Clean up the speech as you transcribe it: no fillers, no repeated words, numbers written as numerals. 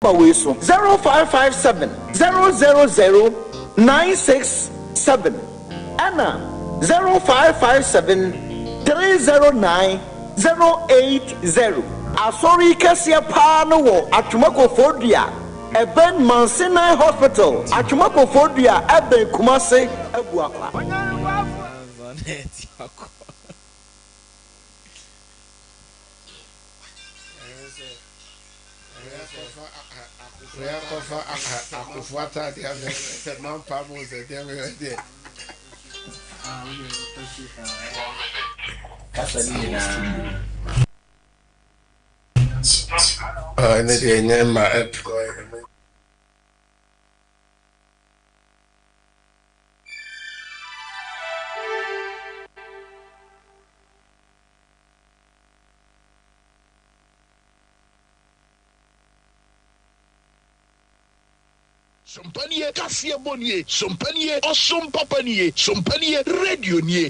Bawiso 0557 000 967 Anna 0557 309 080. Asori Kasia Pano Atumako Fordia Eben Mansinai Hospital Atumako Fordia Eben Kumase Ebuakwa. Akufuata the other man Pablo said they were there. And they never Sompanie, Cassia Bonnier, Sompanie, or Sompa Panier, Sompanie, Radio Nier.